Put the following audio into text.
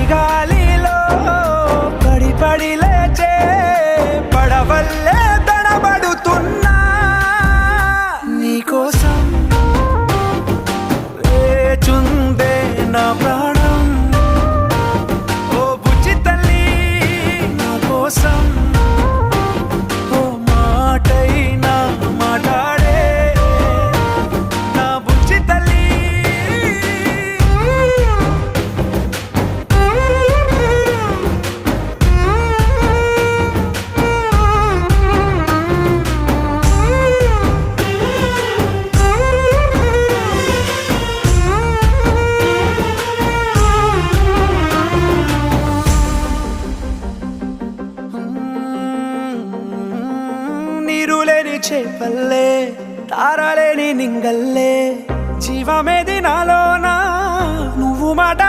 సుడిగాలిలో పడి పడి లేచే పడవల్లే తడబడుతున్నా నీకోసం వేచుందే నా ప్రాణం. ఓ బుజ్జి తల్లి నా కోసం ఓ మాటైనా మాట్లాడే నా బుజ్జి తల్లి. నీరులేని చేపల్లే తారలేని నింగల్లే జీవమేది నాలోనా నువ్వు మాట